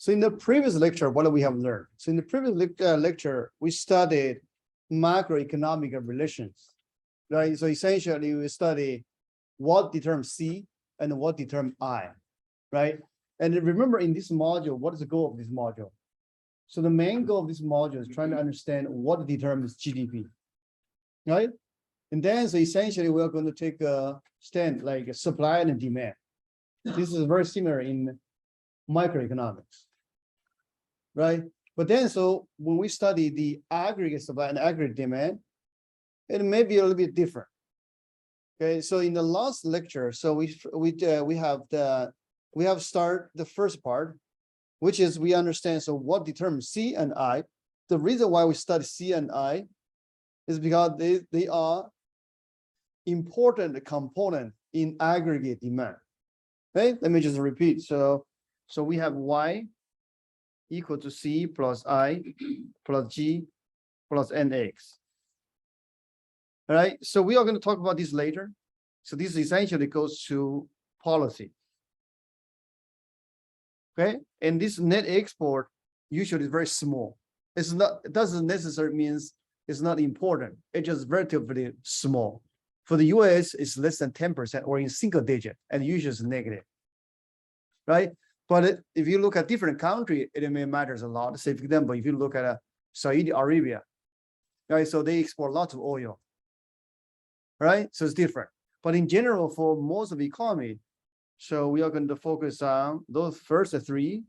So in the previous lecture, what do we have learned? So in the previous lecture, we studied macroeconomic relations, right? So essentially we study what determines C and what determines I, right? And remember in this module, what is the goal of this module? So the main goal of this module is trying to understand what determines GDP, right? And then so essentially we're going to take a stand like supply and demand. This is very similar in microeconomics, right? But then so when we study the aggregate supply and aggregate demand, it may be a little bit different. Okay, so in the last lecture, so we have start the first part, which is we understand so what determines C and I. The reason why we study C and I is because they are important component in aggregate demand. Okay, let me just repeat. So we have Y equal to C plus I plus G plus NX. All right, so we are going to talk about this later. So this essentially goes to policy. Okay, and this net export usually is very small. It's not, it doesn't necessarily means it's not important. It's just relatively small. For the US, it's less than 10% or in single digit, and usually it's negative, right? But if you look at different country, it may matters a lot. Say, for example, if you look at Saudi Arabia, right? So they export lots of oil, right? So it's different. But in general, for most of the economy, so we are going to focus on those first three,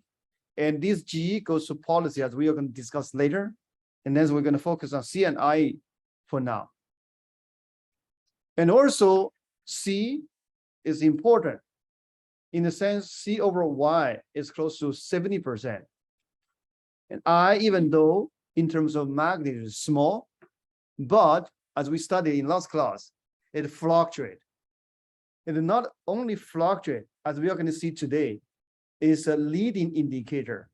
and this G goes to policy as we are going to discuss later, and then we're going to focus on C and I for now. And also C is important in the sense C over Y is close to 70%. And I, even though in terms of magnitude is small, but as we studied in last class, it fluctuates. It not only fluctuate, as we are going to see today, is a leading indicator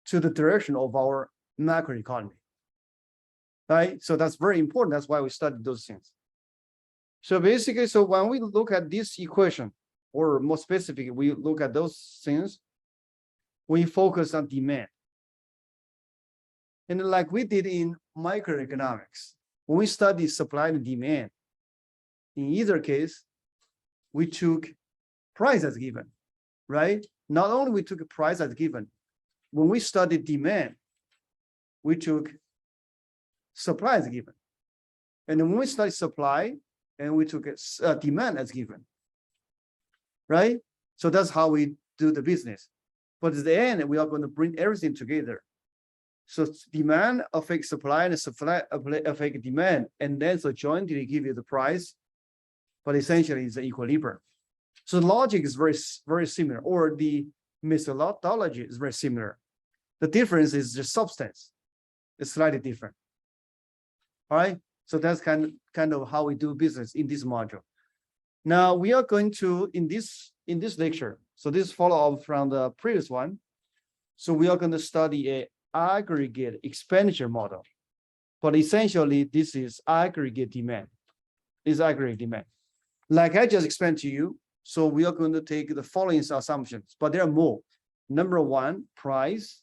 to the direction of our macroeconomy, right? So that's very important. That's why we studied those things. So basically, so when we look at this equation, or more specifically, we look at those things, we focus on demand. And like we did in microeconomics, when we study supply and demand, in either case, we took price as given, right? Not only we took a price as given, when we studied demand, we took supply as given. And then when we studied supply, and we took demand as given, right? So that's how we do the business. But at the end, we are going to bring everything together. So demand affects supply and supply affect demand, and then so jointly give you the price, but essentially it's an equilibrium. So logic is very, very similar, or the methodology is very similar. The difference is the substance. It's slightly different. All right. So that's kind of how we do business in this module. Now we are going to in this lecture. So this follow up from the previous one. So we are going to study a aggregate expenditure model, but essentially this is aggregate demand. This aggregate demand, like I just explained to you. So we are going to take the following assumptions, but there are more. Number one, price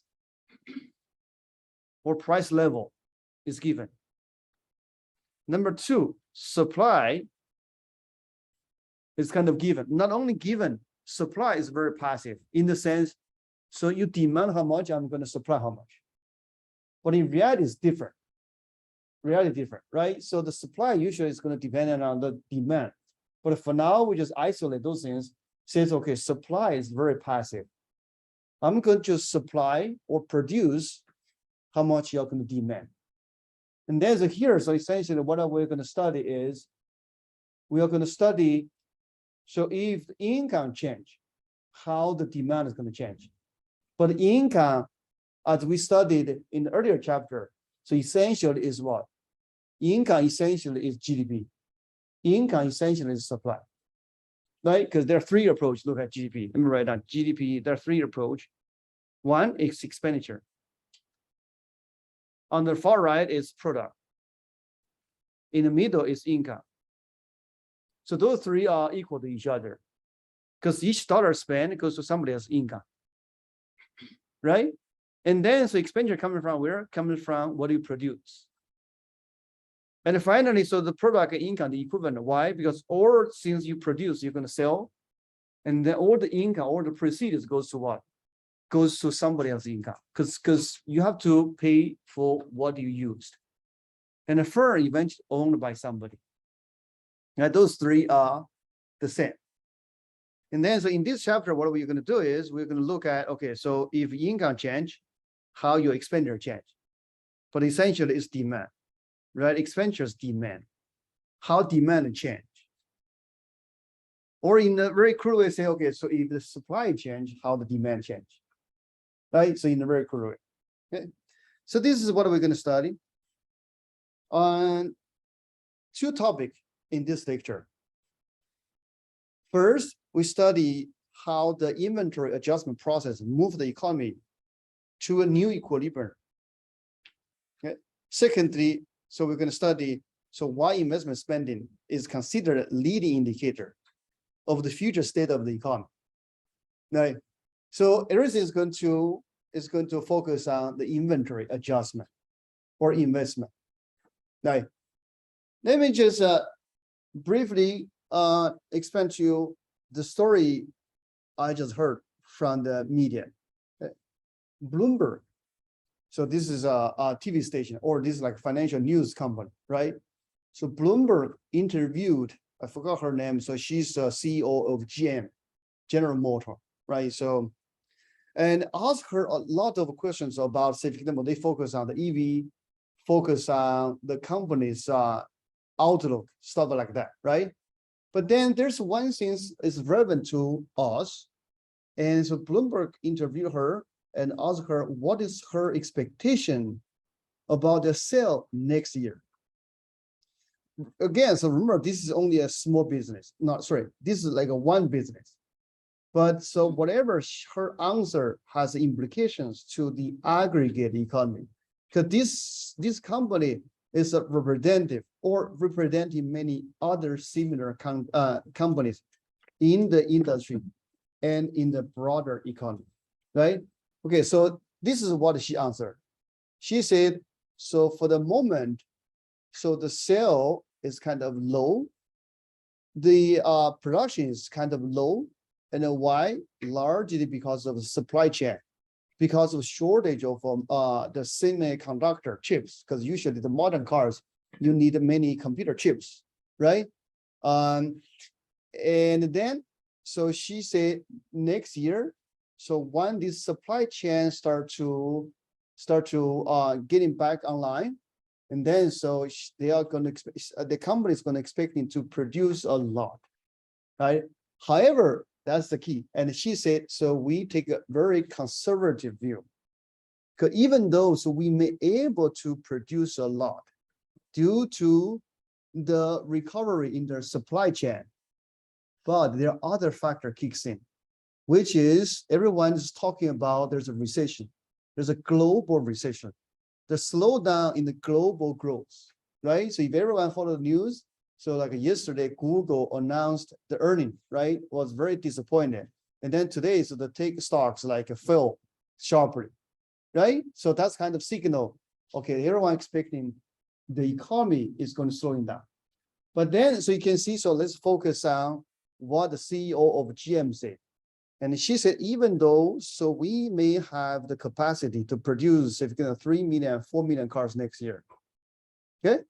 or price level is given. Number two, supply is kind of given. Not only given, supply is very passive in the sense, so you demand how much, I'm going to supply how much. But in reality, it's different. Reality different, right? So the supply usually is going to depend on the demand. But for now, we just isolate those things, says, okay, supply is very passive. I'm going to supply or produce how much you're going to demand. And there's a here, so essentially what we're going to study is, we are going to study, so if the income change, how the demand is going to change. But income, as we studied in the earlier chapter, so essentially is what? Income essentially is GDP. Income essentially is supply, right? Because there are three approaches. Look at GDP. Let me write down GDP. There are three approaches. One is expenditure. On the far right is product. In the middle is income. So those three are equal to each other, because each dollar spent goes to somebody else's income. right? And then so expenditure coming from where? Coming from what you produce. And finally, so the product income, the equivalent. Why? Because all things you produce, you're going to sell. And then all the income, all the proceeds goes to what? Goes to somebody else's income. Because you have to pay for what you used. And the firm eventually owned by somebody. Now, those three are the same. And then so in this chapter, what we're going to do is we're going to look at, okay, so if income change, how your expenditure change. But essentially it's demand. Right, expenditures demand, how demand change, or in a very crude way, say, okay, so if the supply change, how the demand change, right? So in a very crude way. Okay, so this is what we're going to study on two topics in this lecture. First, we study how the inventory adjustment process move the economy to a new equilibrium. Okay. Secondly, so we're going to study so why investment spending is considered a leading indicator of the future state of the economy. Right. So everything is going to focus on the inventory adjustment or investment. Right. Let me just briefly explain to you the story I just heard from the media. Okay. Bloomberg. So this is a TV station, or this is like financial news company, right? So Bloomberg interviewed, I forgot her name. So she's the CEO of GM, General Motor, right? So, and asked her a lot of questions about, say, for example, they focus on the EV, focus on the company's outlook, stuff like that, right? But then there's one thing is relevant to us. And so Bloomberg interviewed her and ask her what is her expectation about the sale next year. Again, so remember, this is only a small business. This is like a one business. But so whatever her answer has implications to the aggregate economy, because this company is a representative or representing many other similar companies in the industry and in the broader economy, right? Okay, so this is what she answered. She said, so for the moment, so the sale is kind of low. The production is kind of low. And why? Largely because of the supply chain, because of shortage of the semiconductor chips, because usually the modern cars, you need many computer chips, right? And then, so she said next year, so when this supply chain start to getting back online, and then so they are going to expect, the company is going to expecting to produce a lot, right? However, that's the key. And she said, so we take a very conservative view, because even though so we may able to produce a lot due to the recovery in their supply chain, but there are other factor kicks in, which is everyone is talking about there's a recession. There's a global recession. The slowdown in the global growth, right? So if everyone follow the news, so like yesterday, Google announced the earning, right? Was very disappointed. And then today, so the tech stocks like fell sharply, right? So that's kind of signal. Okay, everyone expecting the economy is going to slowing down. But then, so you can see, so let's focus on what the CEO of GM said. And she said, even though, so we may have the capacity to produce 3 million, 4 million cars next year, okay?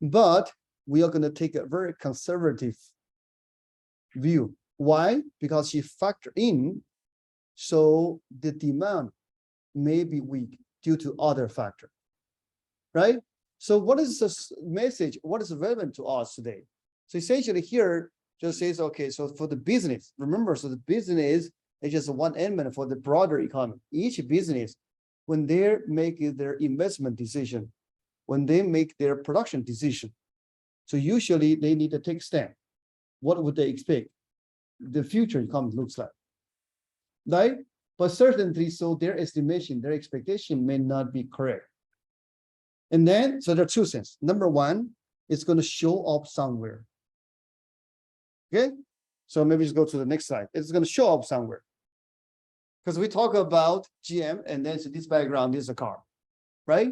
But we are going to take a very conservative view. Why? Because she factored in, so the demand may be weak due to other factors, right? So what is the message? What is relevant to us today? So essentially here, just says, okay, so for the business, remember, so the business is just one element for the broader economy. Each business, when they're making their investment decision, when they make their production decision, so usually they need to take stand. What would they expect the future economy looks like, right? But certainly, so their estimation, their expectation may not be correct. And then, so there are two things. Number one, it's going to show up somewhere. Okay, so maybe just go to the next slide. It's going to show up somewhere. because we talk about GM and then so this background is a car, right?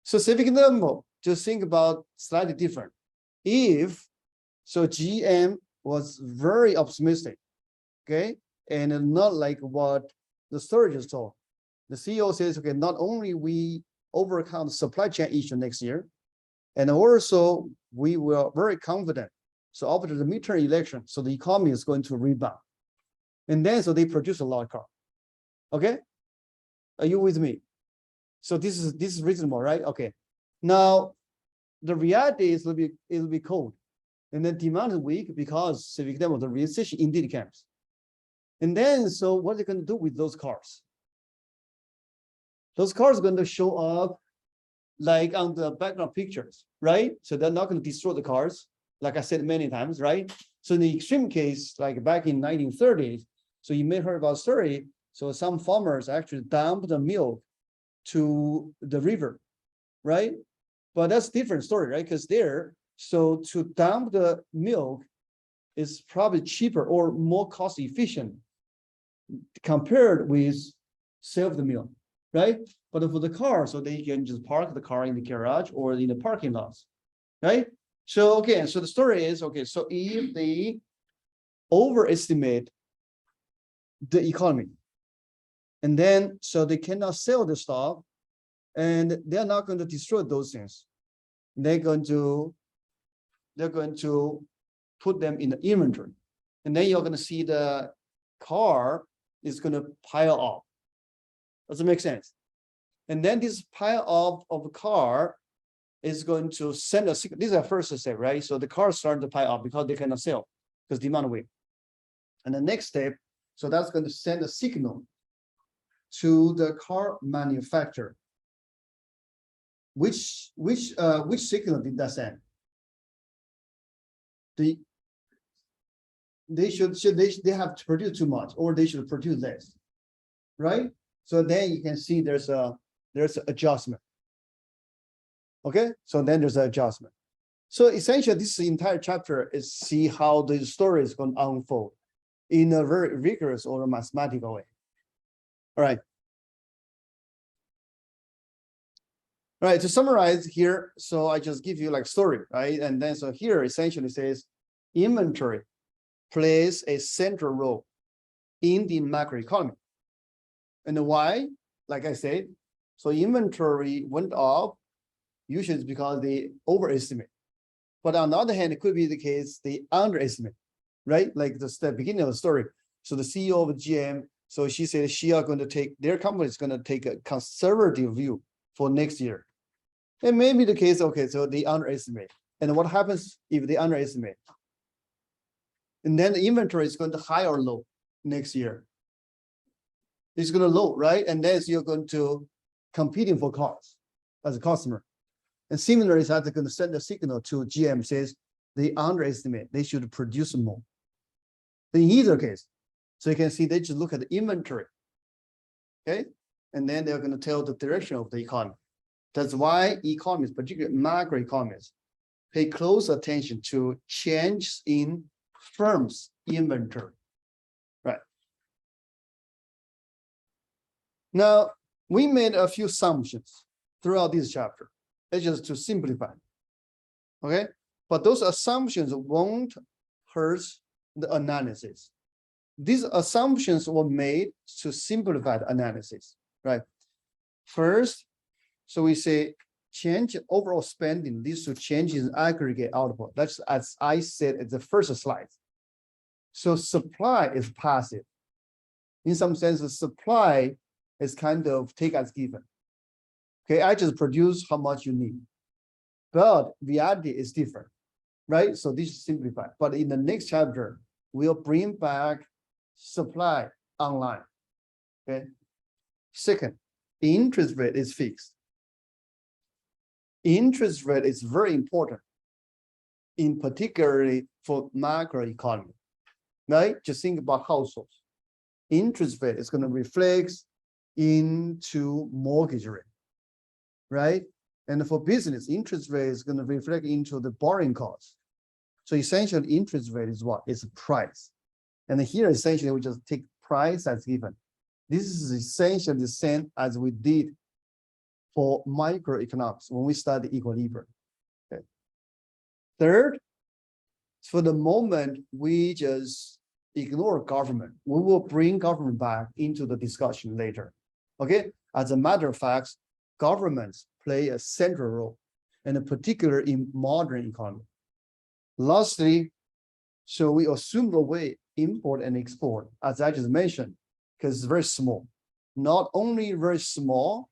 So Civic Tymo, just think about slightly different. If so GM was very optimistic, okay, and not like what the story just told. The CEO says, okay, not only we overcome the supply chain issue next year, and also we were very confident. So after the midterm election, so the economy is going to rebound. And then so they produce a lot of cars. Okay, are you with me? So this is reasonable, right? Okay. Now the reality is it'll be cold. And then demand is weak because Civic Tymo, the recession indeed comes. And then so what are they going to do with those cars? Those cars are going to show up like on the background pictures, right? So they're not going to destroy the cars, like I said many times, right? So in the extreme case, like back in 1930s, so you may have heard about a story. So some farmers actually dump the milk to the river, right? But that's a different story, right? Because there, so to dump the milk is probably cheaper or more cost efficient compared with save the milk, right? But for the car, so they can just park the car in the garage or in the parking lots, right? So okay, so the story is, okay, so if they overestimate the economy, and then so they cannot sell the stuff, and they're not going to destroy those things. They're going to put them in the inventory, and then you're going to see the car is going to pile up. Does it make sense? And then this pile up of a car is going to send a signal. This is the first step, right? So the cars start to pile up because they cannot sell because demand weak. And the next step, so that's going to send a signal to the car manufacturer. Which signal did that send? They have to produce too much, or they should produce less, right? So then you can see there's an adjustment. Okay, so then there's an adjustment. So essentially, this entire chapter is see how the story is going to unfold in a very rigorous or mathematical way. All right. All right, to summarize here, so I just give you like story, right? And then so here essentially says inventory plays a central role in the macroeconomy. And why? Like I said, so inventory went up, usually it's because they overestimate. But on the other hand, it could be the case they underestimate, right? Like the beginning of the story. So the CEO of GM, so she said she are going to take, their company is going to take a conservative view for next year. It may be the case, okay, so they underestimate. And what happens if they underestimate? And then the inventory is going to high or low next year. It's going to low, right? And then you're going to competing for cars as a customer. And similarly, it's going to send a signal to GM says they underestimate, they should produce more. In either case, so you can see they just look at the inventory, okay? And then they're going to tell the direction of the economy. That's why economists, particularly macroeconomists, pay close attention to changes in firms' inventory, right? Now, we made a few assumptions throughout this chapter. It's just to simplify, okay? But those assumptions won't hurt the analysis. These assumptions were made to simplify the analysis, right? First, so we say change in overall spending leads to changes in aggregate output. That's as I said at the first slide. So supply is passive. In some sense, the supply is kind of take as given. Okay, I just produce how much you need. But reality is different, right? So this is simplified. But in the next chapter, we'll bring back supply online. Okay. Second, interest rate is fixed. Interest rate is very important, in particularly for macroeconomy, right? Just think about households. Interest rate is going to reflect into mortgage rate, right? And for business, interest rate is going to reflect into the borrowing costs. So essentially, interest rate is what? It's price. And here, essentially, we just take price as given. This is essentially the same as we did for microeconomics when we study equilibrium. Okay. Third, for the moment, we just ignore government. We will bring government back into the discussion later. Okay. As a matter of fact, governments play a central role, and in particular in modern economy. Lastly, so we assume away import and export, as I just mentioned, because it's very small. Not only very small,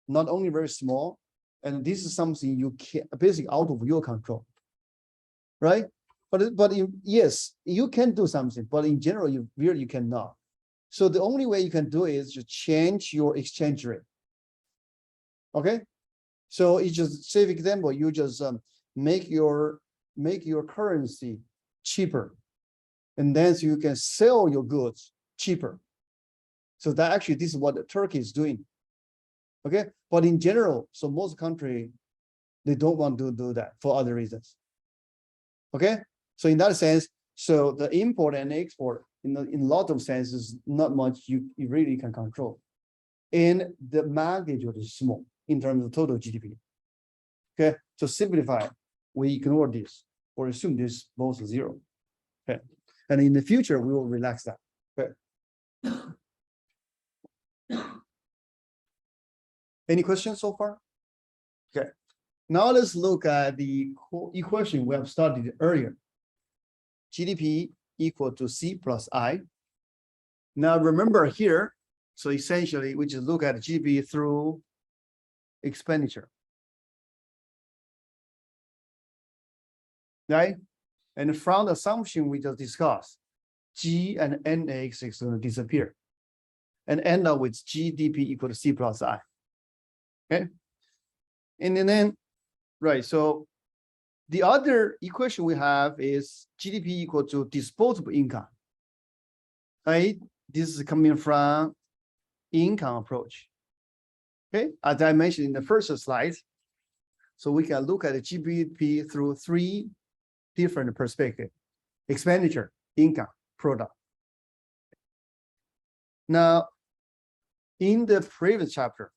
and this is something you can basically out of your control, right? But yes, you can do something, but in general, you really cannot. So the only way you can do it is to change your exchange rate. Okay, so it's just say, for example, you just make your currency cheaper, and then so you can sell your goods cheaper. So that actually this is what Turkey is doing. Okay, but in general, so most countries they don't want to do that for other reasons. Okay, so in that sense, so the import and export in a lot of senses not much you really can control, and the magnitude is small in terms of total GDP. Okay, to simplify, we ignore this or assume this both zero. Okay, and in the future we will relax that. Okay. Any questions so far? Okay, now let's look at the equation we have studied earlier. GDP equal to C plus I. Now remember here, so essentially we just look at GDP through expenditure. Right? And from the assumption we just discussed, G and NX is going to disappear and end up with GDP equal to C plus I. Okay. And then, right, so the other equation we have is GDP equal to disposable income. Right? This is coming from income approach. Okay, as I mentioned in the first slide, so we can look at the GDP through three different perspectives: expenditure, income, product. Now, in the previous chapter,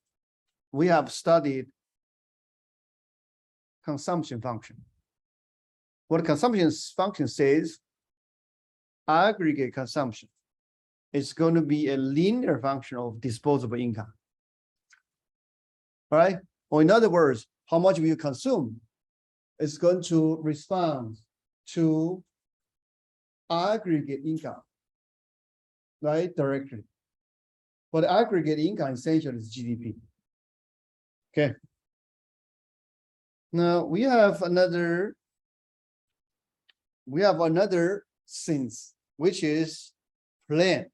we have studied consumption function. What consumption function says, aggregate consumption is going to be a linear function of disposable income. All right? Or in other words, how much will you consume is going to respond to aggregate income, right? Directly. But aggregate income essentially is GDP. Okay. Now we have another sense, which is plan.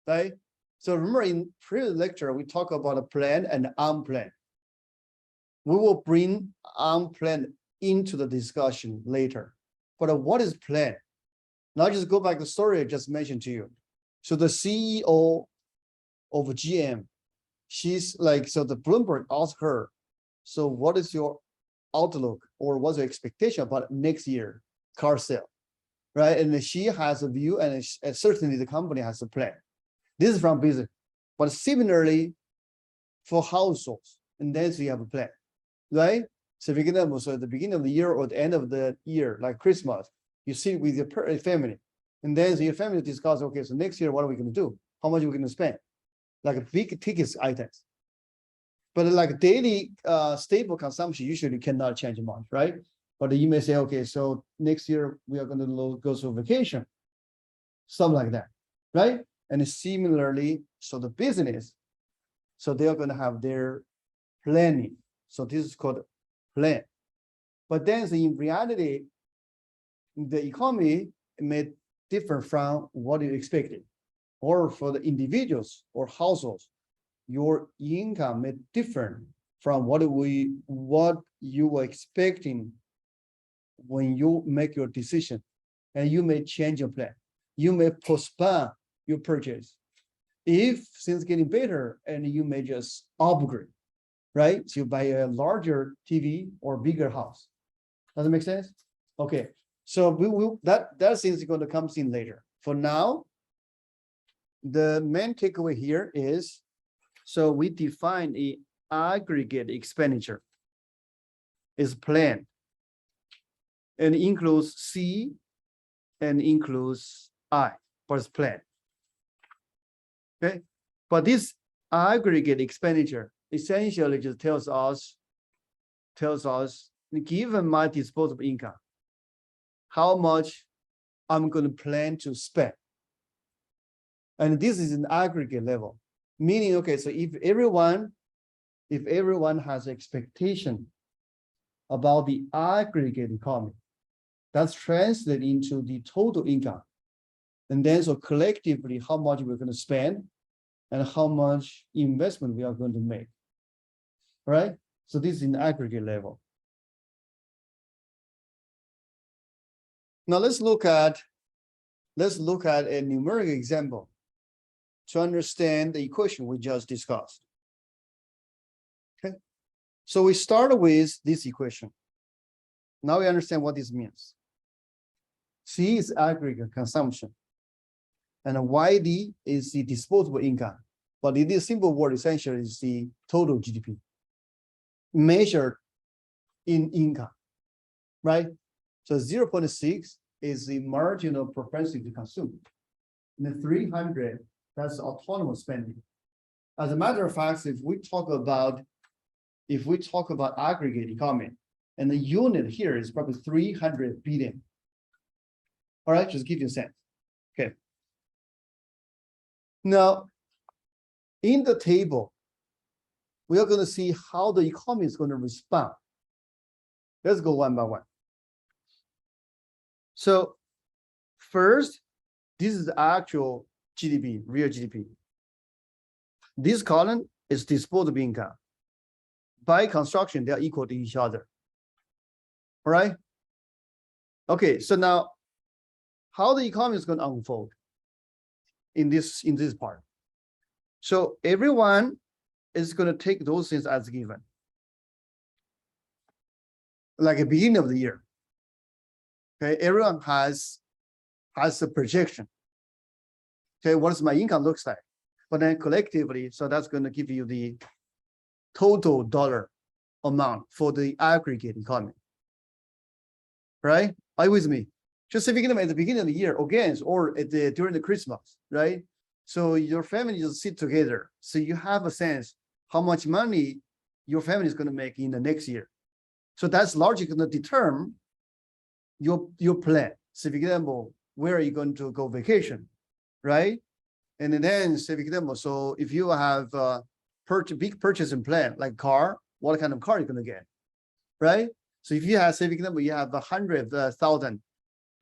Right? So remember in previous lecture, we talk about a plan and unplanned. We will bring unplanned into the discussion later. But what is plan? Now just go back to the story I just mentioned to you. So the CEO of GM, she's like, so the Bloomberg asked her, so what is your outlook or what's your expectation about next year car sale, right? And she has a view, and certainly the company has a plan. This is from business, but similarly for households, and then so you have a plan, right? So for example, so at the beginning of the year or the end of the year, like Christmas, you sit with your family, and then so your family discuss, okay, so next year, what are we going to do? How much are we going to spend? Like big ticket items. But like daily stable consumption usually cannot change much, right? But you may say, okay, so next year we are going to go to vacation, something like that, right? And similarly, so the business, so they are going to have their planning. So this is called plan. But then so in reality, the economy may differ from what you expected. Or for the individuals or households, your income may differ from what you were expecting when you make your decision, and you may change your plan. You may postpone your purchase. If things getting better, and you may just upgrade, right? So you buy a larger TV or bigger house. Does it make sense? Okay, so that thing is going to come in later. For now, the main takeaway here is, so we define a aggregate expenditure is planned and includes C and includes I for its plan. Okay, but this aggregate expenditure essentially just tells us, given my disposable income, how much I'm going to plan to spend. And this is an aggregate level, meaning, okay, so if everyone has expectation about the aggregate economy, that's translated into the total income. And then so collectively, how much we're going to spend and how much investment we are going to make. All right? So this is an aggregate level. Now let's look at a numeric example to understand the equation we just discussed. Okay, so we start with this equation. Now we understand what this means. C is aggregate consumption, and YD is the disposable income. But in this simple word, essentially is the total GDP measured in income, right? So 0.6 is the marginal propensity to consume. And the 300, that's autonomous spending. As a matter of fact, if we talk about aggregate economy, and the unit here is probably 300 billion. All right, just give you a sense. Okay. Now, in the table, we are going to see how the economy is going to respond. Let's go one by one. So first, this is the actual GDP, real GDP. This column is disposable income. By construction, they are equal to each other. All right? Okay, so now how the economy is going to unfold in this part. So everyone is going to take those things as given. Like at the beginning of the year. Okay, everyone has a projection. Okay, what does my income looks like? But then collectively, so that's going to give you the total dollar amount for the aggregate economy. Right? Are you with me? Just thinking at the beginning of the year, again, or during the Christmas, right? So your family just sit together. So you have a sense how much money your family is going to make in the next year. So that's largely going to determine your plan. So for example, where are you going to go vacation, right? And then, say for example, so if you have a big purchasing plan, like car, what kind of car are you going to get, right? So if you have, say for example, you have 100,000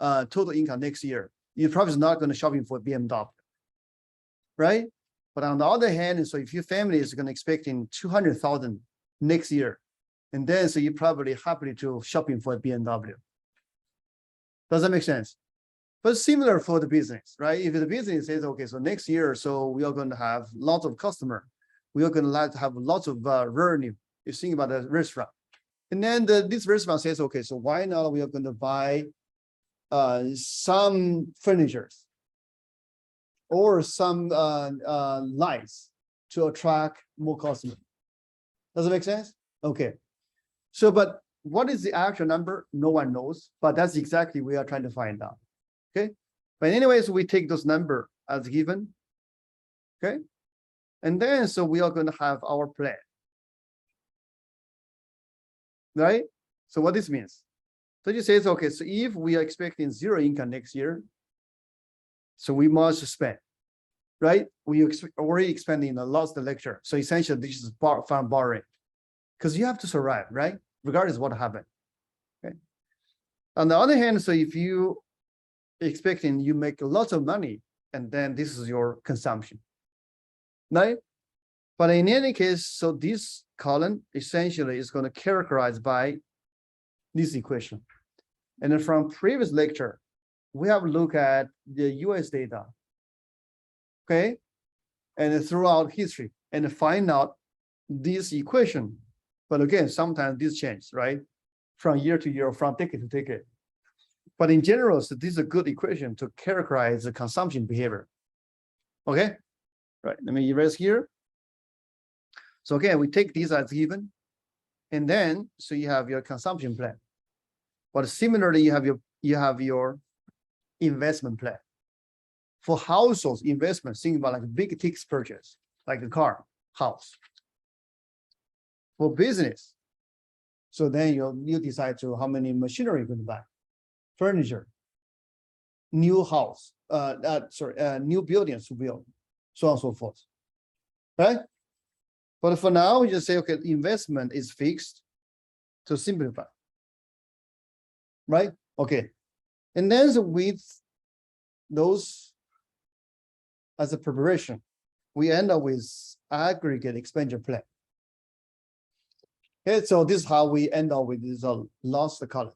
total income next year, you're probably not going to shopping for BMW, right? But on the other hand, so if your family is going to expecting 200,000 next year, and then so you're probably happy to shopping for a BMW. Does that make sense? But similar for the business, right? If the business says, okay, so next year, so we are going to have lots of customers, we are going to like to have lots of revenue. You think about the restaurant, and then this restaurant says, okay, so why not we are going to buy some furniture or some lights to attract more customers. Does it make sense? Okay. So, but what is the actual number? No one knows, but that's exactly we are trying to find out. Okay. But anyways, we take those number as given. Okay. And then, so we are going to have our plan. Right? So what this means? So you say, okay, so if we are expecting zero income next year, so we must spend, right? We already expanding the last lecture. So essentially, this is from borrowing, because you have to survive, right? Regardless of what happened. Okay. On the other hand, so if you expecting you make lots of money, and then this is your consumption, right? But in any case, so this column essentially is going to characterize by this equation. And then from previous lecture, we have looked at the US data, okay? And throughout history and find out this equation. But again, sometimes this changes, right? From year to year, from decade to decade. But in general, so this is a good equation to characterize the consumption behavior. Okay, right, let me erase here. So again, we take these as given, and then so you have your consumption plan. But similarly, you have your investment plan. For households investment, think about like a big ticket purchase, like a car, house. For business, so then you decide to how many machinery you're going to buy, furniture, new house, new buildings to build, so on and so forth, right? But for now, we just say, okay, investment is fixed to simplify, right? Okay, and then with those as a preparation, we end up with aggregate expenditure plan. Okay, so this is how we end up with this last column.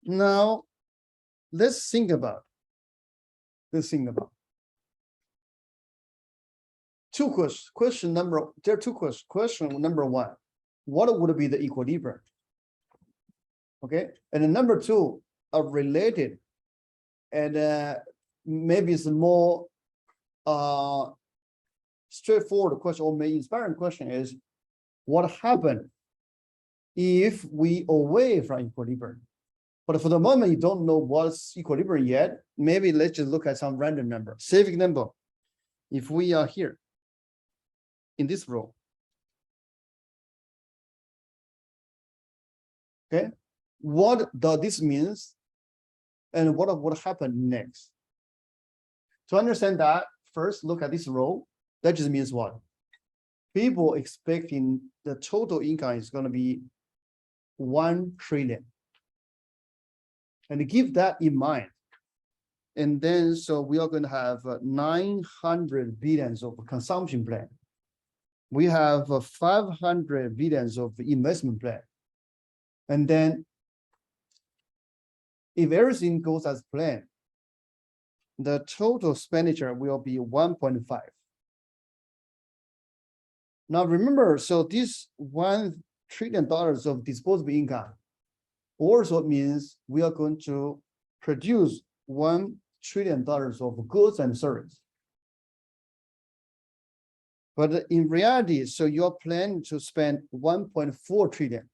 Now, let's think about. Two questions. There are two questions. Question number one, what would be the equilibrium? Okay, and then number two, are related, and maybe it's a more straightforward question or maybe inspiring question is, what happened if we away from equilibrium? But for the moment, you don't know what's equilibrium yet. Maybe let's just look at some random number. Say for example, if we are here in this row, okay, what does this means, and what would happen next? To understand that, first look at this row. That just means what? People expecting the total income is going to be 1 trillion. And keep that in mind. And then, so we are going to have 900 billions of consumption plan. We have 500 billions of investment plan. And then, if everything goes as planned, the total expenditure will be 1.5. Now remember, so this $1 trillion of disposable income also means we are going to produce $1 trillion of goods and services. But in reality, so you're planning to spend 1.4 trillion.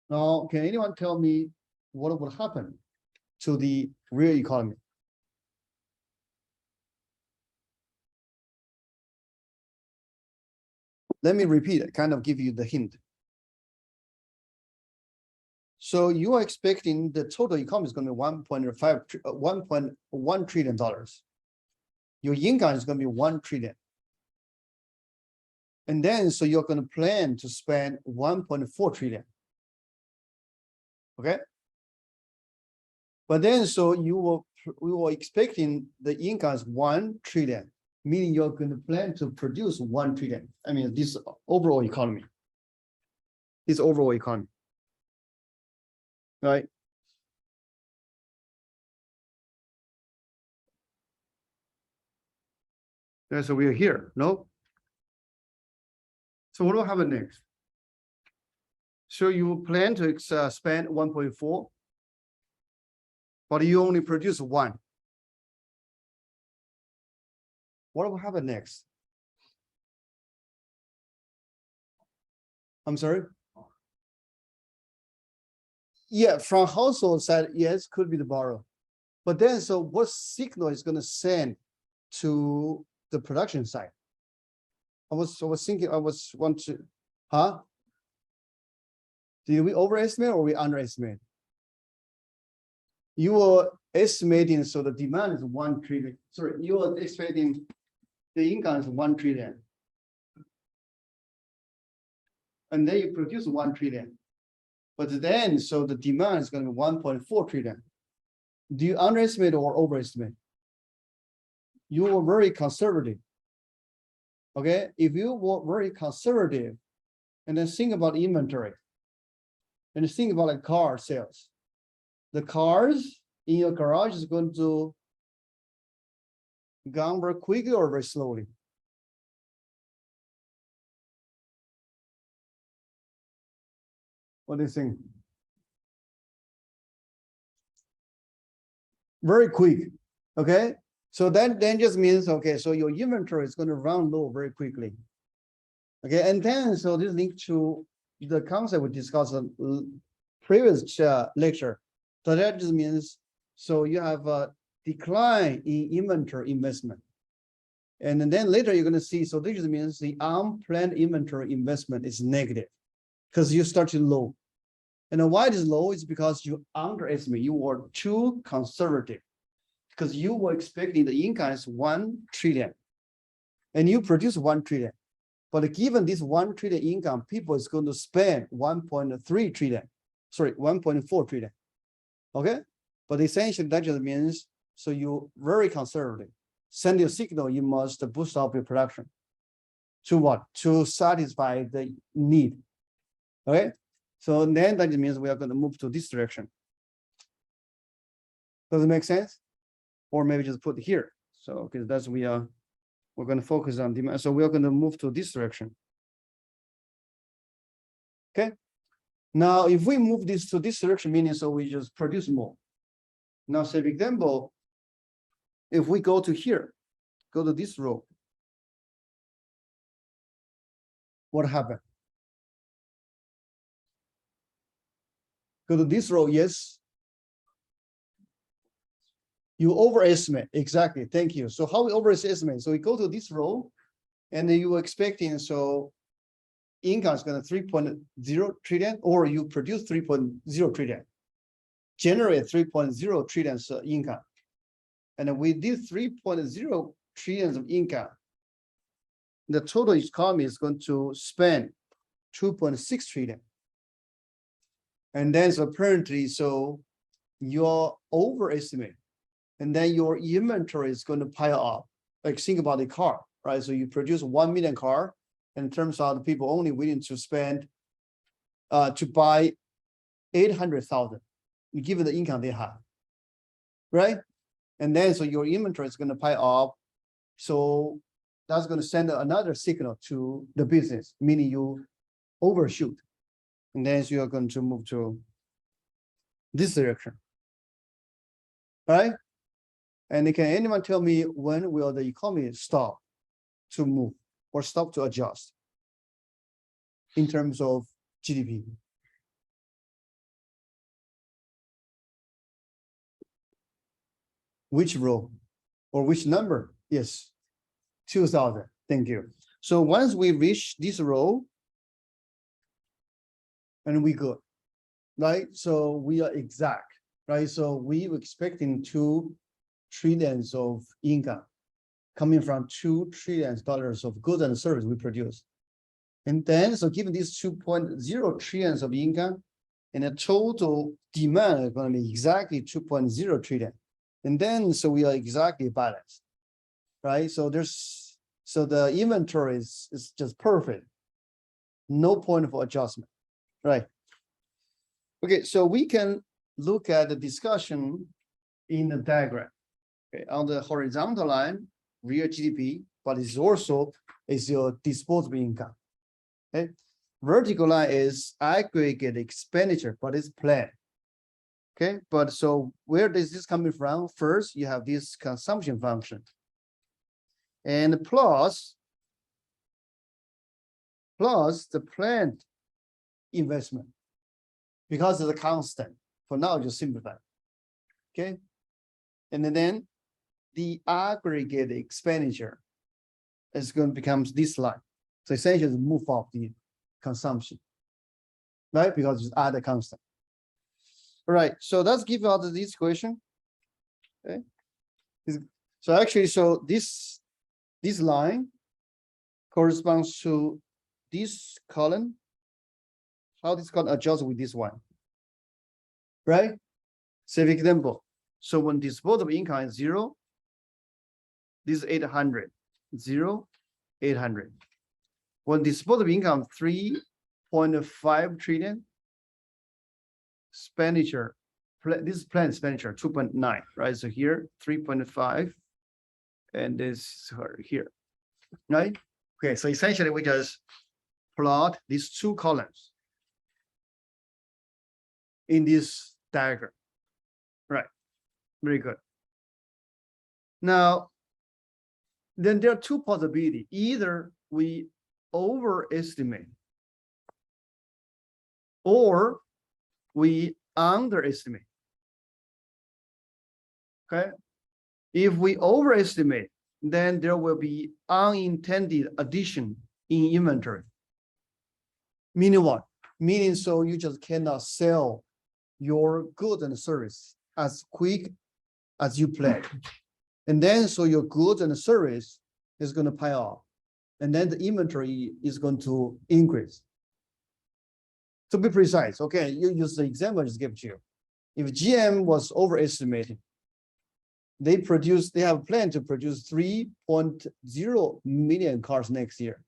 Now, can anyone tell me what would happen to the real economy? Let me repeat it, kind of give you the hint. So you are expecting the total economy is going to be $1.1 trillion. Your income is going to be 1 trillion. And then, so you're going to plan to spend 1.4 trillion. Okay. But then, so we were expecting the income is 1 trillion, meaning you're going to plan to produce 1 trillion. I mean, this overall economy. Right? Yeah, so we are here, no? So what will happen next? So you plan to spend 1.4, but you only produce 1. What will happen next? I'm sorry? Yeah, from household side, yes, could be the borrow. But then, so what signal is going to send to the production side? I was thinking, did we overestimate or we underestimate? You were estimating, so the demand is 1 trillion. Sorry, you were expecting the income is 1 trillion. And then you produce 1 trillion. But then, so the demand is going to be 1.4 trillion. Do you underestimate or overestimate? You were very conservative. Okay, if you were very conservative, and then think about inventory, and think about like car sales, the cars in your garage is going to go very quickly or very slowly. What do you think? Very quick. Okay, So then just means, okay, so your inventory is going to run low very quickly. Okay, and then so this link to the concept we discussed in previous lecture. So that just means, so you have a decline in inventory investment. And then later you're going to see, so this just means the unplanned inventory investment is negative because you started low. And why it is low is because you underestimate, you were too conservative because you were expecting the income is 1 trillion and you produce 1 trillion. But given this 1 trillion income, people is going to spend 1.3 trillion, sorry, 1.4 trillion. Okay. But essentially that just means, so you very conservative. Send a signal, you must boost up your production. To what? To satisfy the need. Okay. So then that means we are going to move to this direction. Does it make sense? Or maybe just put it here. So because that's we're going to focus on demand. So we are going to move to this direction. Okay. Now, if we move this to this direction, meaning so we just produce more. Now, say for example, if we go to here, go to this row, what happened? Go to this row, yes. You overestimate, exactly, thank you. So how we overestimate? So we go to this row, and then you were expecting, so income is going to 3.0 trillion, or you produce 3.0 trillion, generate 3.0 trillion income. And with this 3.0 trillions of income, the total economy is going to spend 2.6 trillion. And then so apparently, so you're overestimate, and then your inventory is going to pile up. Like think about the car, right? So you produce 1 million car, and it turns out the people only willing to spend to buy 800,000, given the income they have, right? And then so your inventory is going to pile up. So that's going to send another signal to the business, meaning you overshoot. And then so you're going to move to this direction, right? And can anyone tell me when will the economy stop to move or stop to adjust in terms of GDP? Which row or which number? Yes, 2000. Thank you. So once we reach this row, and we good, right? So we are exact, right? So we were expecting 2 trillions of income coming from $2 trillion of goods and services we produce. And then, so given these 2.0 trillions of income, and the total demand is going to be exactly 2.0 trillion. And then, so we are exactly balanced, right? So the inventory is just perfect. No point for adjustment, right? Okay, so we can look at the discussion in the diagram. Okay, on the horizontal line, real GDP, but it's also your disposable income. Okay, vertical line is aggregate expenditure, but it's planned. Okay, but so where is this coming from? First, you have this consumption function, and plus the planned investment, because it's a constant. For now, just simplify. Okay, and then the aggregate expenditure is going to become this line. So essentially, move off the consumption, right? Because it's add a constant. All right. So let's give out this equation. Okay. So actually, so this line corresponds to this column. How this column adjusts with this one, right? Say for example, so when disposable income is 0, this is 800, 0, 800. When disposable income 3.5 trillion, expenditure, this is planned expenditure 2.9, right? So here 3.5, and this here, right? Okay, so essentially we just plot these two columns in this diagram, right? Very good. Now, then there are two possibilities. Either we overestimate or we underestimate. Okay. If we overestimate, then there will be unintended addition in inventory. Meaning what? Meaning so you just cannot sell your goods and service as quick as you planned. And then so your goods and service is going to pile up. And then the inventory is going to increase. To be precise, okay, you use the example I just gave to you. If GM was overestimating, they have a plan to produce 3.0 million cars next year.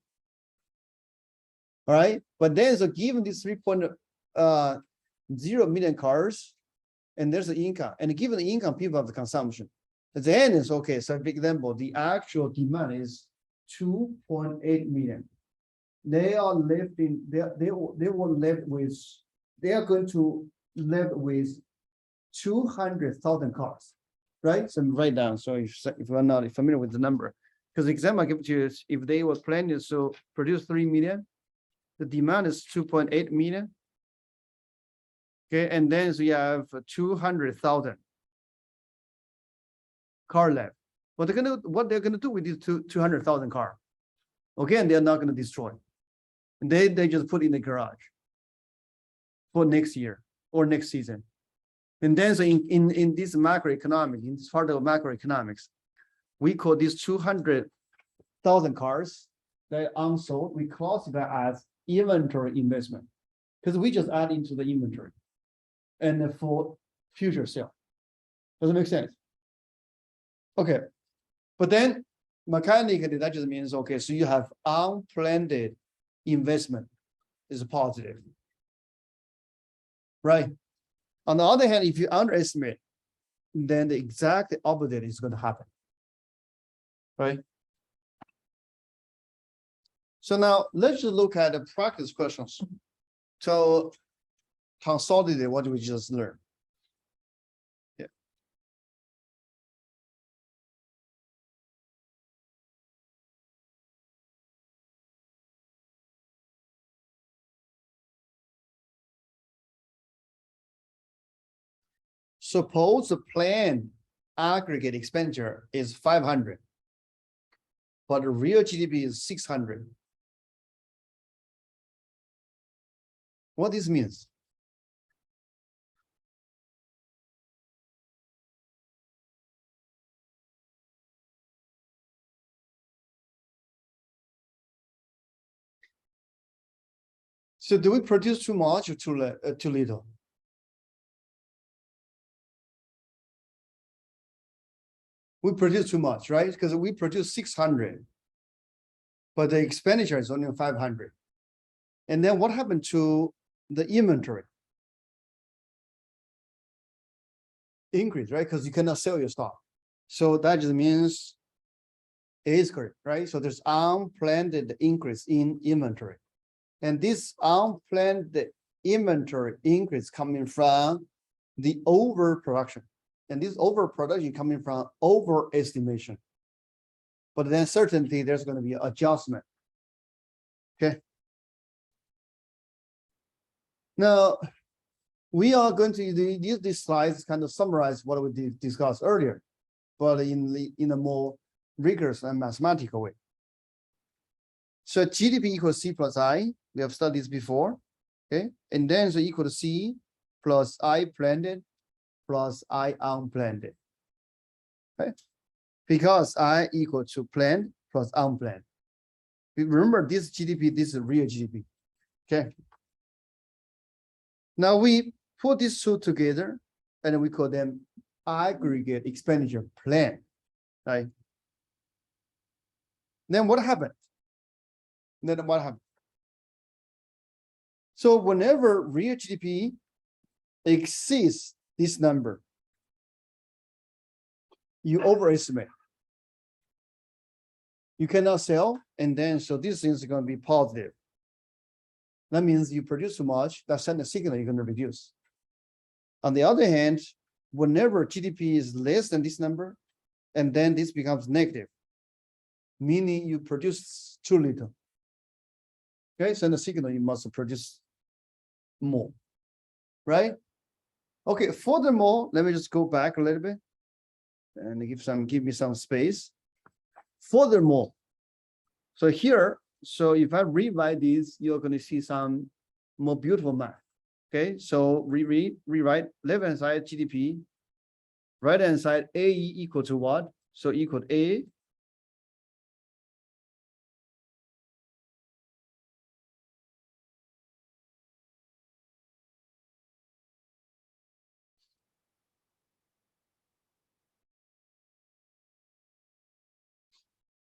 All right, but then so given these 3.0 million cars, and there's the income, and given the income, people have the consumption. At the end is okay. So for example, the actual demand is 2.8 million. They are left in they will left with they are going to left with 200,000 cars, right? So write down. So if you're not familiar with the number, because the example I give to you is if they were planning to produce 3 million, the demand is 2.8 million. Okay, and then so you have 200,000 car left. What they're gonna do with these 200,000 car? Okay, and they're not gonna destroy. And they just put in the garage for next year or next season. And then so in this macroeconomic, in this part of macroeconomics, we call these 200,000 cars that are unsold, we classify as inventory investment because we just add into the inventory and for future sale. Does it make sense? Okay, but then mechanically that just means okay, so you have unplanned investment is positive, right? On the other hand, if you underestimate, then the exact opposite is going to happen, right? So now let's just look at the practice questions to consolidate what we just learned. Yeah. Suppose the planned aggregate expenditure is 500, but the real GDP is 600. What this means? So do we produce too much or too little? We produce too much, right? Because we produce 600, but the expenditure is only 500. And then what happened to the inventory? Increase, right? Because you cannot sell your stock. So that just means it is correct, right? So there's unplanned increase in inventory. And this unplanned inventory increase coming from the overproduction. And this overproduction coming from overestimation. But then certainly there's going to be an adjustment. Okay. Now, we are going to use these slides kind of summarize what we discussed earlier, but in a more rigorous and mathematical way. So GDP equals C plus I. We have studied this before. Okay. And then so equal to C plus I planned plus I unplanned. Okay. Because I equal to planned plus unplanned. Remember this GDP, this is real GDP. Okay. Now we put these two together and we call them aggregate expenditure plan, right? Then what happened? So whenever real GDP exceeds this number, you overestimate. You cannot sell, and then so this thing is going to be positive. That means you produce too much, that sends a signal you're going to reduce. On the other hand, whenever GDP is less than this number, and then this becomes negative, meaning you produce too little. Okay, so in the signal, you must produce more, right? Okay, furthermore, let me just go back a little bit and give me some space. Furthermore, so here, so if I rewrite this, you're going to see some more beautiful math. Okay, so rewrite left-hand side GDP, right-hand side AE equal to what? So equal to A.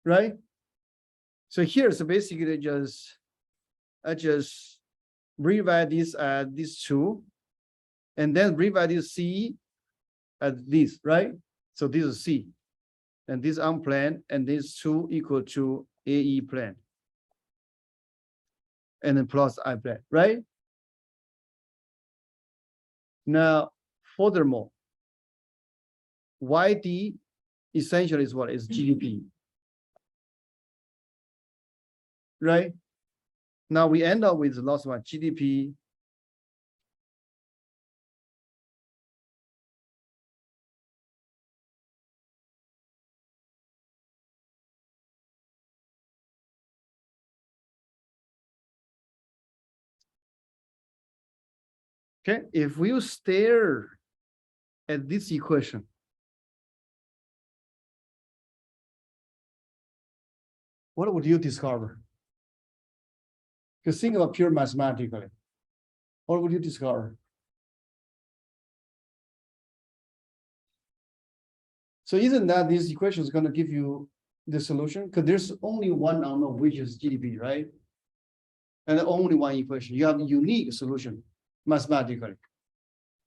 Right? So here, so basically I just rewrite this as these two, and then rewrite this C as this, right? So this is C, and this unplanned, and this two equal to AE planned, and then plus I planned, right? Now, furthermore, YD essentially is what is GDP, right? Now we end up with the last one, GDP okay, if we stare at this equation, what would you discover? Because think about pure mathematically. What would you discover? So isn't that this equation is going to give you the solution? Because there's only one unknown, which is GDP, right? And only one equation. You have a unique solution mathematically.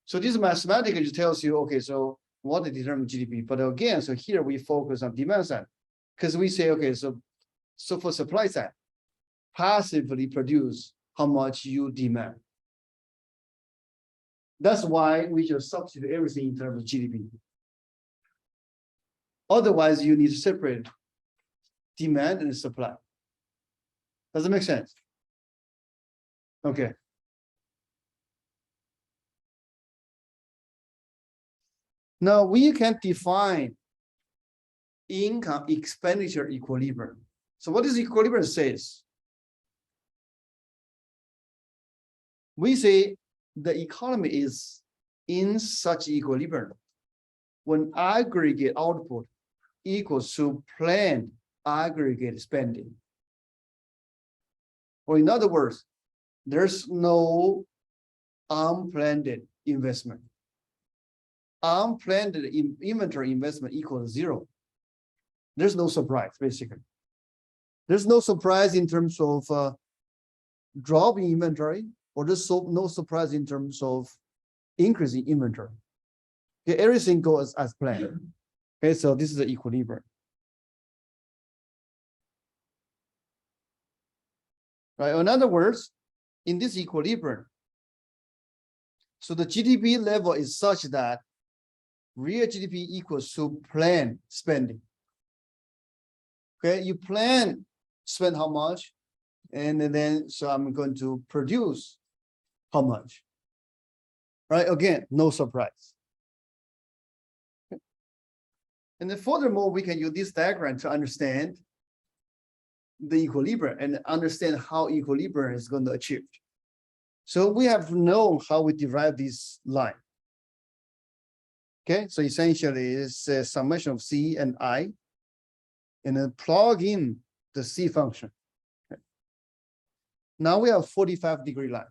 So this mathematically just tells you, okay, so what determines GDP? But again, so here we focus on demand side, because we say, okay, so for supply side, passively produce how much you demand. That's why we just substitute everything in terms of GDP. Otherwise, you need to separate demand and supply. Does it make sense? Okay. Now we can define income expenditure equilibrium. So what does equilibrium says? We say the economy is in such equilibrium when aggregate output equals to planned aggregate spending. Or in other words, there's no unplanned investment. Unplanned inventory investment equals zero. There's no surprise, basically. There's no surprise in terms of drop in inventory, or there's no surprise in terms of increasing inventory. Okay, everything goes as planned. Okay, so this is the equilibrium. Right. In other words, in this equilibrium, so the GDP level is such that real GDP equals to planned spending. Okay, you plan spend how much, and then so I'm going to produce how much. Right, again, no surprise. Okay. And then furthermore, we can use this diagram to understand the equilibrium and understand how equilibrium is going to achieve. So we have known how we derive this line. Okay, so essentially it's a summation of C and I, and then plug in the C function. Okay. Now we have 45-degree line.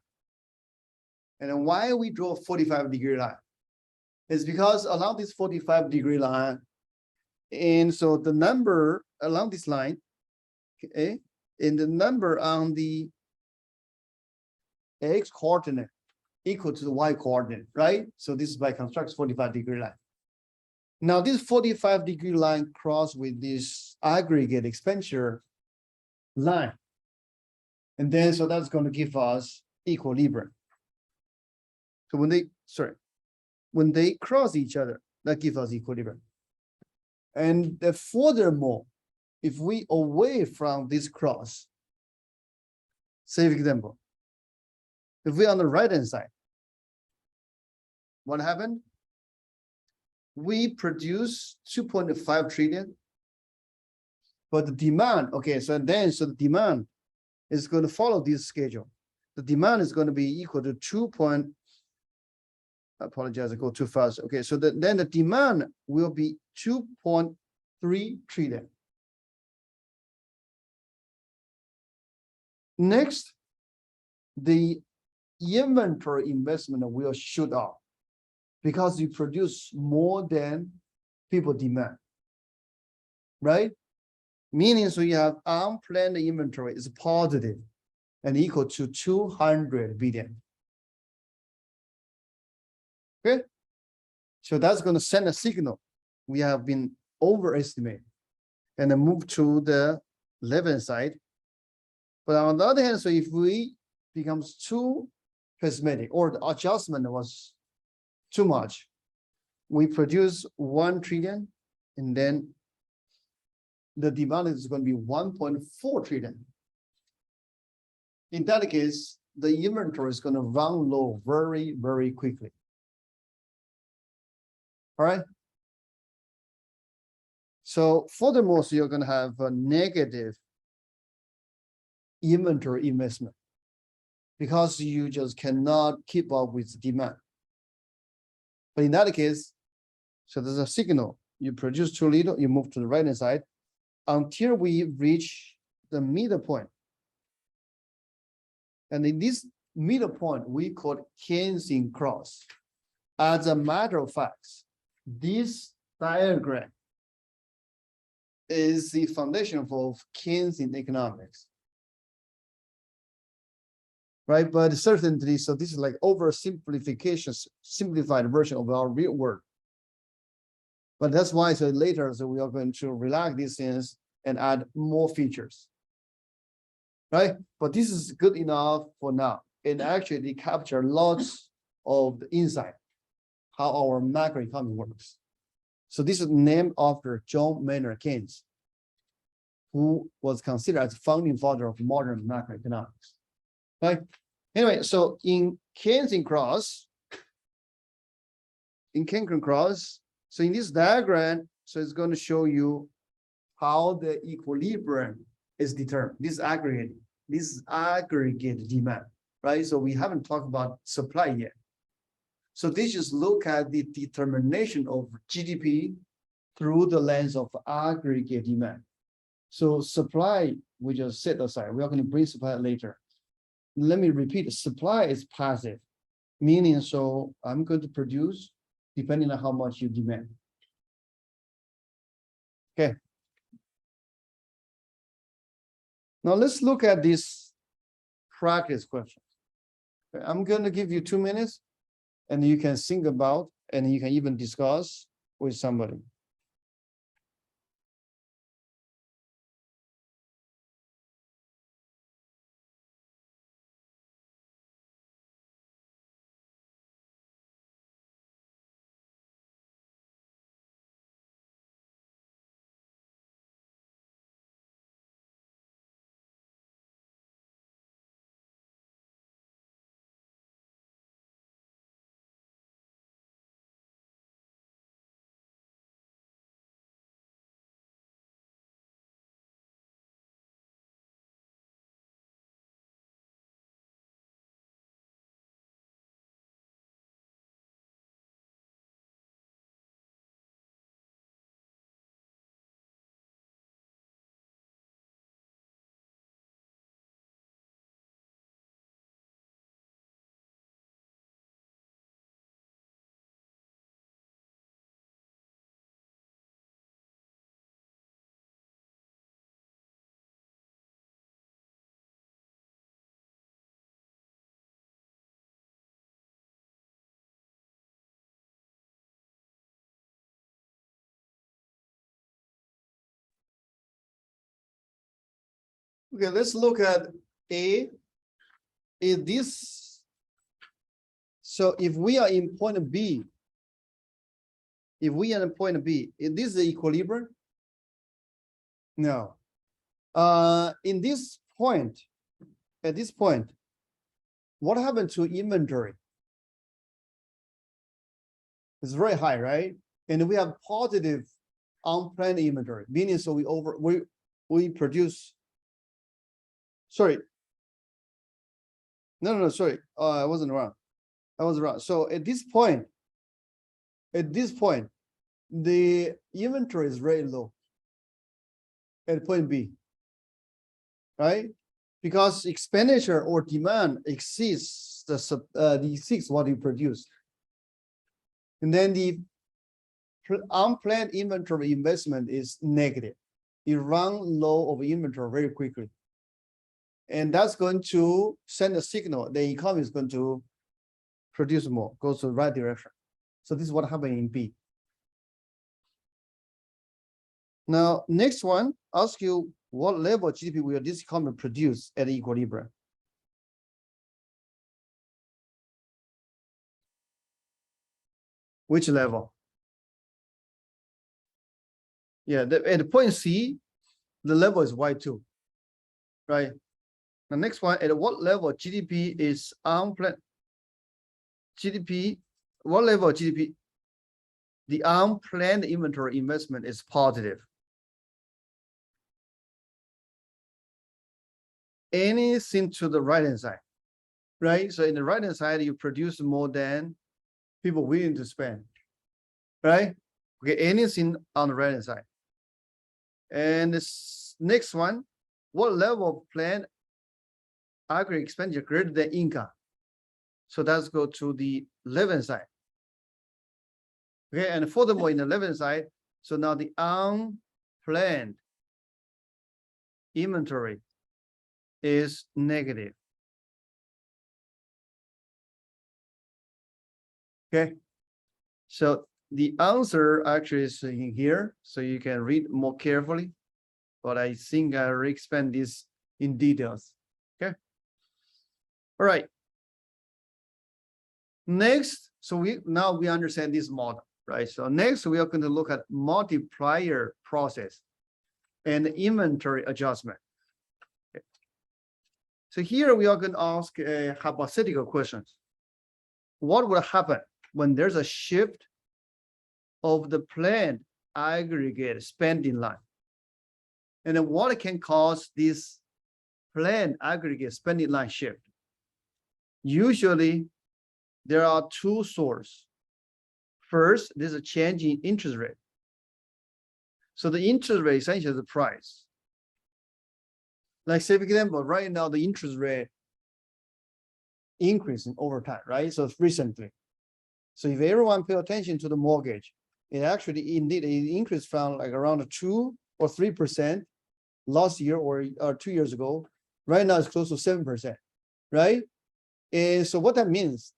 And then why we draw a 45-degree line? It's because along this 45-degree line, and so the number along this line, okay, and the number on the X coordinate equal to the Y coordinate, right? So this is by construct 45-degree line. Now this 45-degree line cross with this aggregate expenditure line. And then so that's going to give us equilibrium. So when they cross each other, that gives us equilibrium. And furthermore, if we away from this cross, say for example, if we on the right hand side, what happened? We produce 2.5 trillion, but the demand, okay, so the demand is going to follow this schedule. The demand is going to be equal to 2. I apologize, I go too fast. Okay, so then the demand will be 2.3 trillion. Next, the inventory investment will shoot up because you produce more than people demand, right? Meaning, so you have unplanned inventory is positive and equal to 200 billion. Okay, so that's going to send a signal. We have been overestimated and then move to the left-hand side. But on the other hand, so if we becomes too pessimistic or the adjustment was too much, we produce 1 trillion and then the demand is going to be 1.4 trillion. In that case, the inventory is going to run low very, very quickly. All right. So furthermore, so you're going to have a negative inventory investment because you just cannot keep up with demand. But in that case, so there's a signal. You produce too little, you move to the right hand side until we reach the middle point. And in this middle point, we call it Keynesian cross. As a matter of fact, this diagram is the foundation for Keynesian economics. Right, but certainly, so this is like oversimplification, simplified version of our real world. But that's why, so later, so we are going to relax these things and add more features. Right, but this is good enough for now. And actually, it captures lots of the insight, how our macroeconomy works. So this is named after John Maynard Keynes, who was considered as founding father of modern macroeconomics. Right. Anyway, so in Keynesian cross, so in this diagram, so it's going to show you how the equilibrium is determined. This aggregate demand, right? So we haven't talked about supply yet. So this just look at the determination of GDP through the lens of aggregate demand. So supply, we just set aside. We are going to bring supply later. Let me repeat, supply is passive, meaning so I'm going to produce depending on how much you demand. Okay. Now let's look at this practice question. I'm going to give you 2 minutes and you can think about and you can even discuss with somebody. Okay, let's look at A. Is this, so if we are in point B, is this the equilibrium? No. In this point, at this point, what happened to inventory? It's very high, right? And we have positive unplanned inventory, meaning so we produce. Sorry. No, sorry. I wasn't wrong. I was wrong. So at this point, the inventory is very low at point B, right? Because expenditure or demand exceeds exceeds what you produce. And then the unplanned inventory investment is negative. You run low of inventory very quickly. And that's going to send a signal. The economy is going to produce more, goes to the right direction. So this is what happened in B. Now, next one, ask you what level of GDP will this economy produce at equilibrium? Which level? Yeah, at the point C, the level is Y2, right? The next one, at what level GDP is unplanned? GDP, what level of GDP? The unplanned inventory investment is positive. Anything to the right-hand side, right? So in the right-hand side, you produce more than people willing to spend, right? Okay, anything on the right-hand side. And this next one, what level of planned aggregate expenditure greater than income? So let's go to the left-hand side. Okay, and furthermore, in the left-hand side, so now the unplanned inventory is negative. Okay, so the answer actually is in here, so you can read more carefully, but I think I will expand this in details. Okay, all right. Next, so we understand this model, right? So next we are going to look at multiplier process and inventory adjustment. Okay. So here we are going to ask a hypothetical questions. What will happen when there's a shift of the planned aggregate spending line? And then what can cause this planned aggregate spending line shift? Usually, there are two sources. First, there's a change in interest rate. So the interest rate essentially is the price. Like say, for example, right now the interest rate increasing over time, right? So recently. So if everyone pay attention to the mortgage, it actually indeed it increased from like around 2 or 3% last year or 2 years ago. Right now it's close to 7%, right? And so what that means,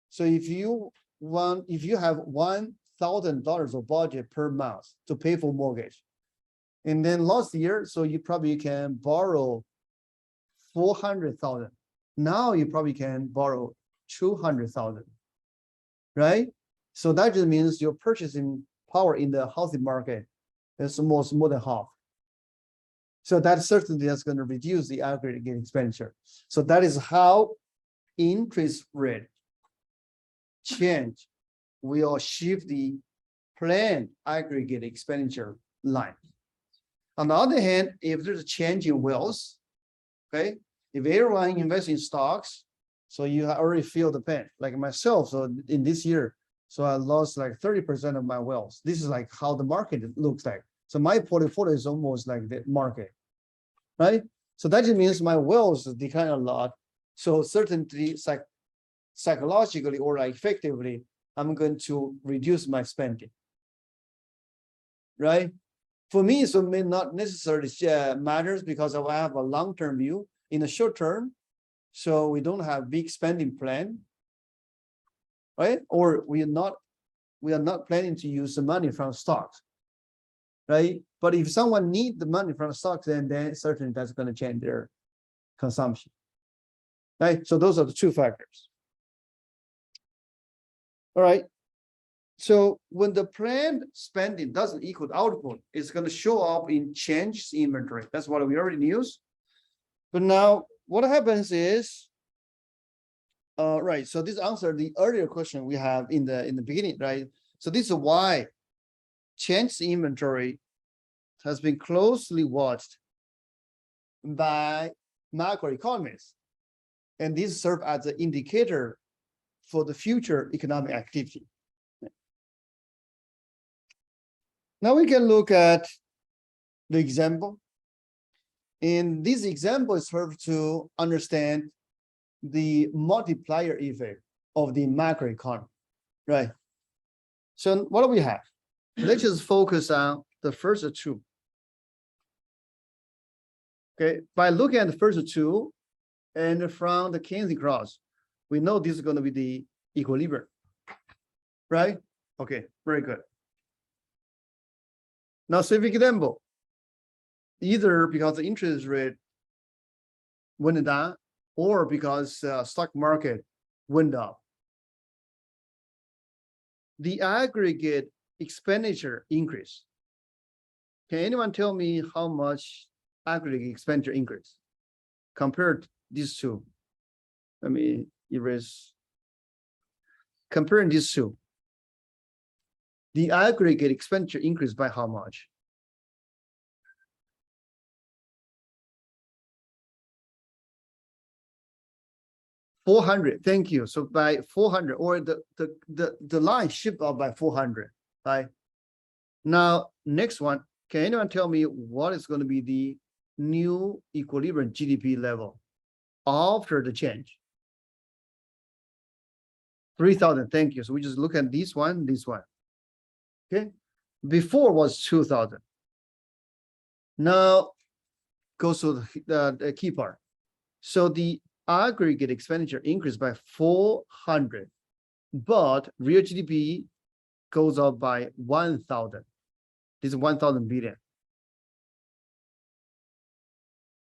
so if you have $1,000 of budget per month to pay for mortgage, and then last year, so you probably can borrow 400,000. Now you probably can borrow 200,000, right? So that just means your purchasing power in the housing market is more than half. So that certainly is going to reduce the aggregate expenditure. So that is how interest rate change will shift the planned aggregate expenditure line. On the other hand, if there's a change in wealth, okay, if everyone invests in stocks, so you already feel the pain, like myself. So in this year, so I lost like 30% of my wealth. This is like how the market looks like. So my portfolio is almost like the market, right? So that just means my wealth declined a lot. So certainly psychologically or like effectively, I'm going to reduce my spending, right? For me, so it may not necessarily matters because I have a long-term view. In the short term, so we don't have big spending plan, right? Or we are not planning to use the money from stocks, right? But if someone needs the money from stocks, then certainly that's going to change their consumption, right? So those are the two factors. All right. So when the planned spending doesn't equal output, it's going to show up in change inventory. That's what we already knew. But now what happens is, right. So this answered the earlier question we have in the beginning, right? So this is why change inventory has been closely watched by macroeconomists. And these serve as an indicator for the future economic activity. Now we can look at the example. And this example serves to understand the multiplier effect of the macroeconomy, right? So what do we have? Let's just focus on the first two. Okay, by looking at the first two, and from the Keynesian cross, we know this is going to be the equilibrium, right? Okay, very good. Now, specific example, either because the interest rate went down or because stock market went up. The aggregate expenditure increase. Can anyone tell me how much aggregate expenditure increase compared to these two? Let me erase. Comparing these two, the aggregate expenditure increased by how much? $400. Thank you. So by 400, or the line shipped up by 400. Right. Now, next one. Can anyone tell me what is going to be the new equilibrium GDP level after the change? 3,000. Thank you. So we just look at this one. Okay. Before was 2,000. Now goes to the key part. So the aggregate expenditure increased by 400, but real GDP goes up by 1,000. This is 1,000 billion.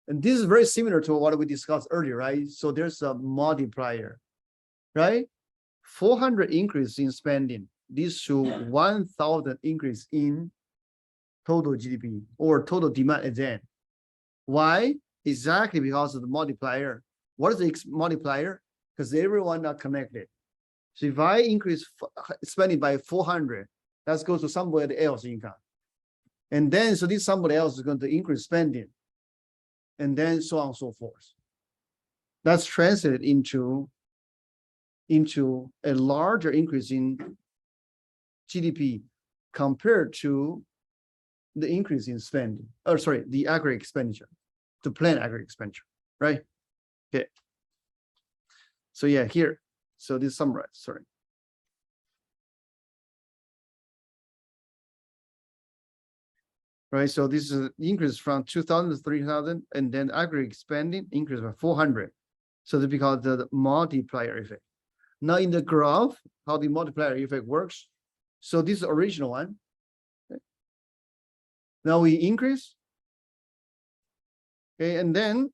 And this is very similar to what we discussed earlier, right? So there's a multiplier, right? 400 increase in spending leads to 1,000 increase in total GDP or total demand at the end. Why? Exactly because of the multiplier. What is the multiplier? Because everyone are connected. So if I increase spending by 400, that goes to somebody else's income. And then, so this somebody else is going to increase spending. And then so on and so forth. That's translated into a larger increase in GDP compared to the increase in spending, or sorry, the aggregate expenditure, the planned aggregate expenditure, right? Okay. So yeah, here, so this summarize, sorry. Right, so this is an increase from 2,000 to 3,000, and then aggregate spending increase by 400. So that's because the multiplier effect. Now in the graph, how the multiplier effect works. So this is the original one. Okay. Now we increase. Okay, and then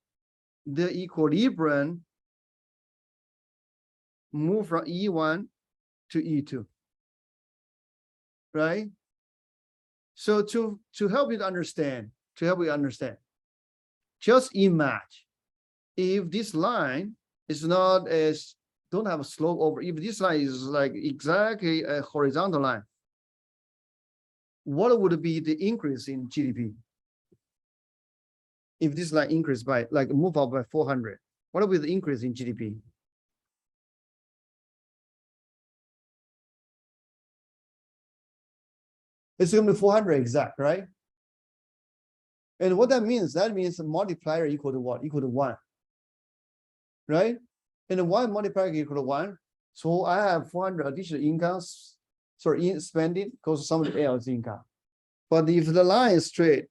the equilibrium move from E1 to E2. Right? So to help you understand, just imagine if this line is not as don't have a slope over, if this line is like exactly a horizontal line, what would be the increase in GDP? If this line increased by like move up by 400, what would be the increase in GDP? It's going to be 400 exact, right? And what that means the multiplier equal to what? Equal to 1, right? And the 1 multiplier equal to 1. So I have 400 additional incomes, sorry, in spending goes to somebody else's income. But if the line is straight,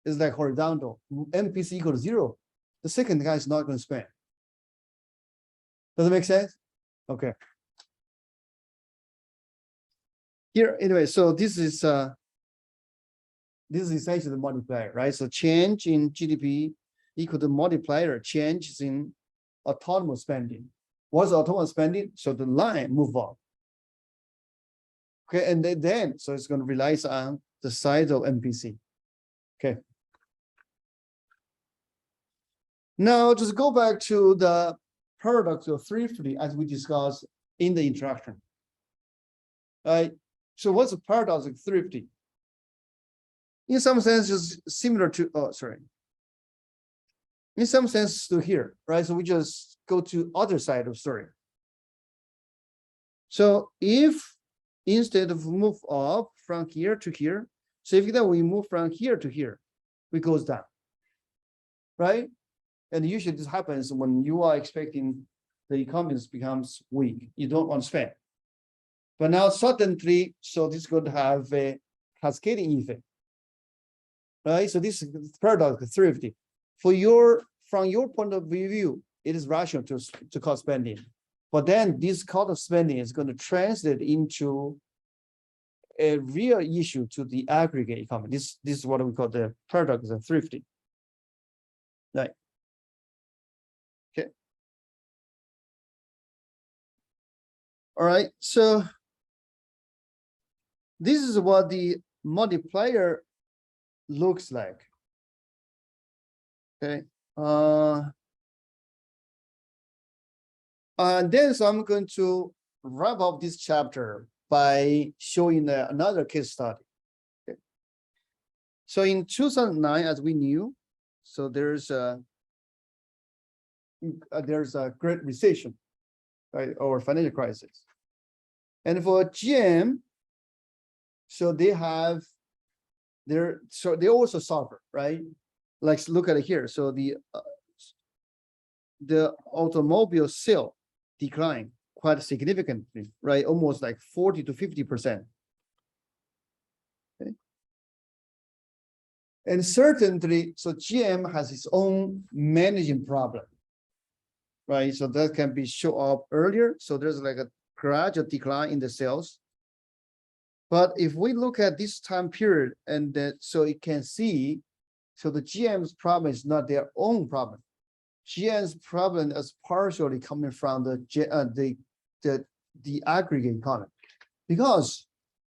it's like horizontal, MPC equal to 0, the second guy is not going to spend. Does it make sense? Okay. Here, anyway, so this is essentially the multiplier, right? So change in GDP equal to multiplier changes in autonomous spending. What's autonomous spending? So the line move up. Okay, and then so it's going to rely on the size of MPC. Okay. Now just go back to the paradox of thrifty as we discussed in the introduction. Right. So what's the paradox of thrifty? In some sense, it's similar to in some sense to here, right? So we just go to other side of story. So if instead of move up from here to here, so if then we move from here to here, we goes down, right? And usually this happens when you are expecting the economy becomes weak. You don't want to spend. But now suddenly, so this is going to have a cascading effect, right? So this is paradox of thrifty. From your point of view, it is rational to cut spending. But then this cut of spending is going to translate into a real issue to the aggregate economy. This is what we call the paradox of thrifty. Right. Okay. All right. So this is what the multiplier looks like. Okay. And then so I'm going to wrap up this chapter by showing another case study. Okay. So in 2009, as we knew, so there's a great recession, right, or financial crisis. And for GM, so they have so they also suffer, right? Let's look at it here. So the automobile sale declined quite significantly, right? Almost like 40 to 50%. Okay. And certainly, so GM has its own managing problem, right? So that can be show up earlier. So there's like a gradual decline in the sales. But if we look at this time period, and so you can see, so the GM's problem is not their own problem. GM's problem is partially coming from the aggregate economy, because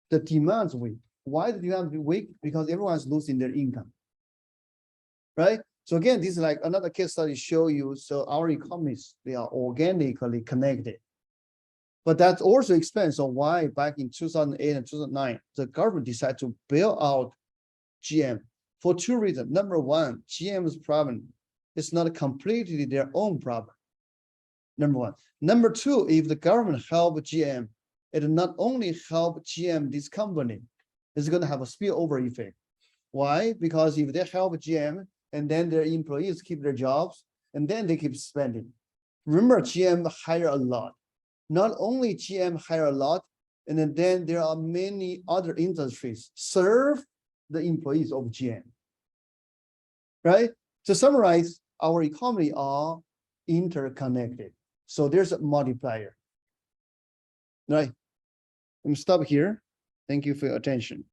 the demand's weak. Why the demand be weak? Because everyone's losing their income, right? So again, this is like another case study show you. So our economies, they are organically connected. But that also explains on why back in 2008 and 2009, the government decided to bail out GM for two reasons. Number one, GM's problem is not completely their own problem. Number one. Number two, if the government help GM, it not only help GM, this company, it's going to have a spillover effect. Why? Because if they help GM and then their employees keep their jobs and then they keep spending. Remember, GM hire a lot. Not only GM hire a lot, and then there are many other industries serve the employees of GM, right? To summarize, our economy are interconnected. So there's a multiplier, right? Let me stop here. Thank you for your attention.